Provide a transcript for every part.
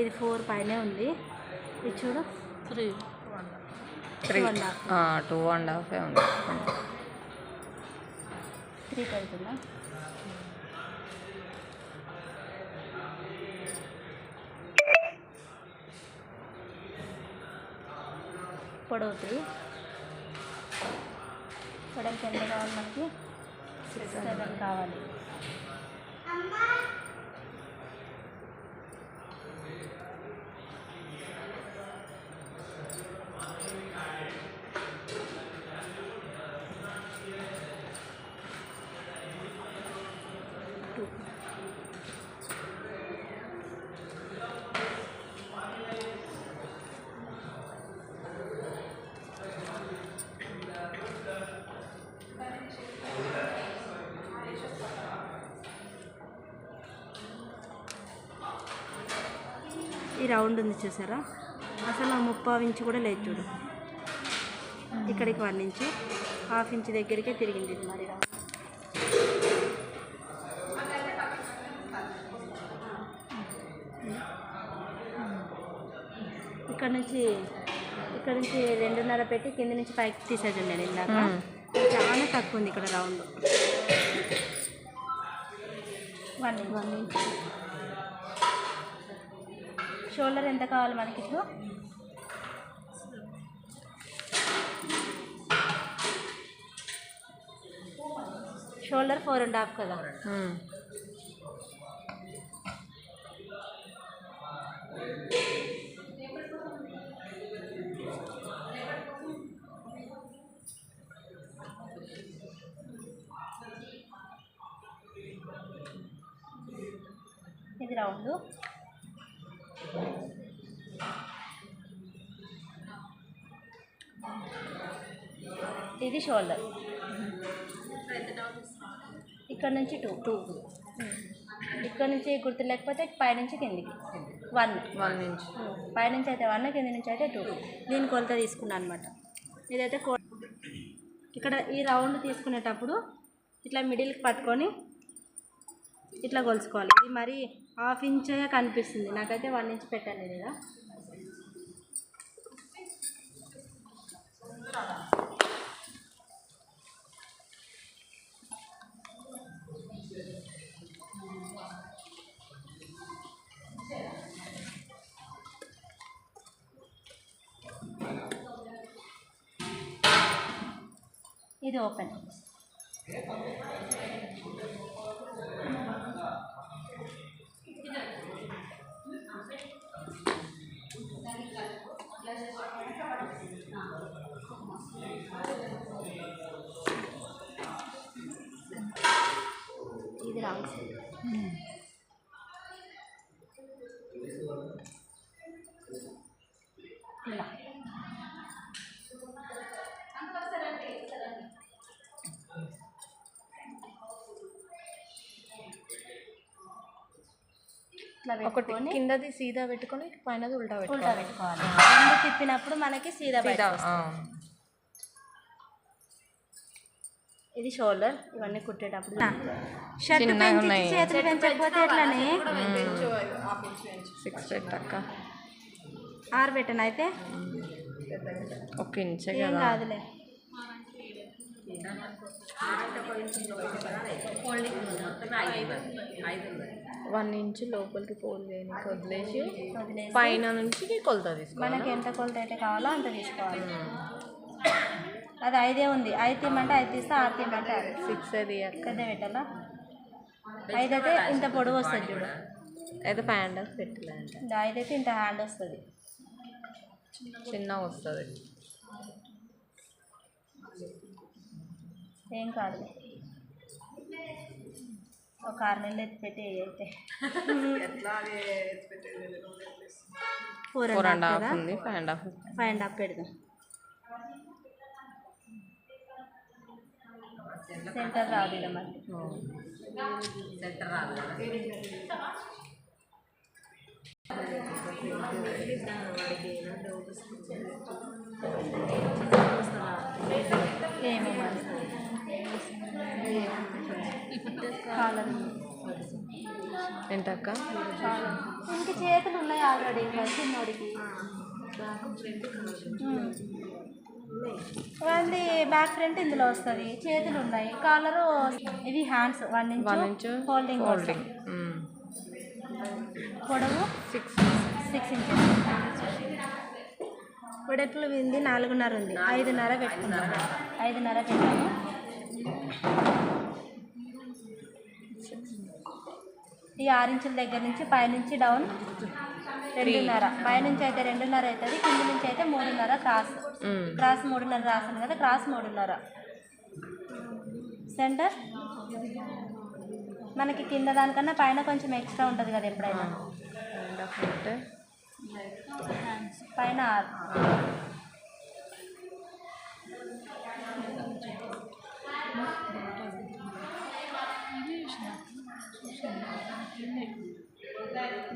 ఇది 4 పైనే ఉంది. ఇది చూడు 3 2.5 ఉంది. 3 పెడుతుందా? పొడవు 3 పొడవుకి ఎంత కావాలి మనకి? 6-7 కావాలి. ఈ రౌండ్ ఉంది చూసారా, అసలు 3/4 ఇంచు కూడా లేదు చూడు. ఇక్కడికి 1 ఇంచు, 1/2 ఇంచు దగ్గరికే తిరిగింది ఇది మరి రౌండ్. ఇక్కడ నుంచి 2.5 పెట్టి కింద నుంచి పైకి తీసేది నేను ఇందాక. చాలా తక్కువ ఉంది ఇక్కడ రౌండ్. 1 ఇంచ్. షోల్డర్ ఎంత కావాలి మనకి ఇప్పుడు? షోల్డర్ 4.5 కదా. ఇది రౌండ్. ఇది షోల్డర్. ఇక్కడ నుంచి 2 ఇక్కడ నుంచి గుర్తు లేకపోతే పైనుంచి కిందికి 1 ఇంచ్. పైనుంచి అయితే 1, కింది నుంచి అయితే 2. దీని కొలత తీసుకున్నాను అనమాట. ఇదైతే ఇక్కడ ఈ రౌండ్ తీసుకునేటప్పుడు ఇట్లా మిడిల్కి పట్టుకొని ఇట్లా కొలుసుకోవాలి. ఇది మరి 1/2 ఇంచే కనిపిస్తుంది నాకైతే. 1 ఇంచ్ పెట్టాను ఇది. ఇది ఓపెన్. ఇది రాంగ్ సైడ్. ఇలా ఒకటి కిందది సీదా పెట్టుకొని పైనది ఉల్టా పెట్టుకోవాలి. రెండు తిప్పినప్పుడు మనకి సీదా. ఇది షోల్డర్. ఇవన్నీ కుట్టేటప్పుడు షర్ట్ చేతులు పెంచకపోతే ఎట్లానే 6 పెట్టక్క 6 పెట్టను అయితే 1 ఇంచ్ ఏం కాదులే. వన్ ఇంచ్ లోపలికి ఫోల్డ్ చేయడానికి వదిలేసి పైన నుంచి కొలత తీసుకోవాలి. మనకి ఎంత కొలత అయితే కావాలో అంత తీసుకోవాలి. అది 5 ఉంది. 5 తీయమంటే 5 తీస్తా, 6 తీయమంటే 6 అది పెద్ద పెట్టాలా? 5 అయితే ఇంత పొడవు వస్తుంది చూడు. అయితే 5.5 పెట్టాలంటే 5 అయితే ఇంత హ్యాండ్ వస్తుంది, చిన్న వస్తుంది. ఏం కాదు. ఒక 6 నెలలు ఎత్తి పెట్టి అయితే 4.5 ఉంది. 5.5 పెడదాం. సెంటర్ రాదు ఇలా మళ్ళీ. ఏమో మరి కాలర్ ఏంటక్క? ఇంక చేతులు ఉన్నాయి ఆల్రెడీ ఇంకా చిన్నోడికి. అది బ్యాక్ ఫ్రంట్ ఇందులో వస్తుంది, చేతులు ఉన్నాయి, కాలరు ఇది హ్యాండ్స్ 1 ఇంచ్ హోల్డింగ్ పొడవు 6 ఇంచెస్, పొడెట్లు ఉంది 4.5 ఉంది, 5.5 పెట్టుకున్నాము. 5.5 పెట్టాము. ఈ 6 ఇంచుల దగ్గర నుంచి పైనుంచి డౌన్ 2.5, పైనుంచి అయితే 2.5 అవుతుంది, కింద నుంచి అయితే 3.5. క్రాస్ 3.5 రాసాను కదా, క్రాస్ 3.5. సెంటర్ మనకి కింద దానికన్నా పైన కొంచెం ఎక్స్ట్రా ఉంటుంది కదా ఎప్పుడైనా, పైన 6.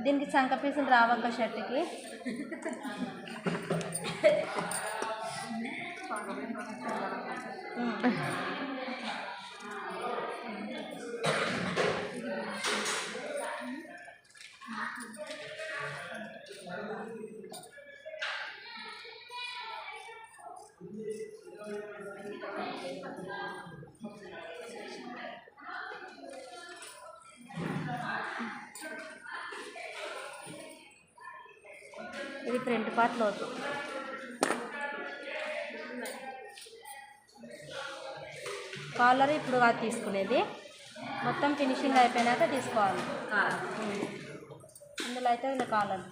దీనికి చంక పీసులు రావక్క షర్ట్కి. ఇది ఫ్రంట్ పార్ట్ లోతు. కాలర్ ఇప్పుడు అది తీసుకునేది మొత్తం ఫినిషింగ్ అయిపోయినాక తీసుకోవాలి. ఇందులో అయితే ఇలా కాలర్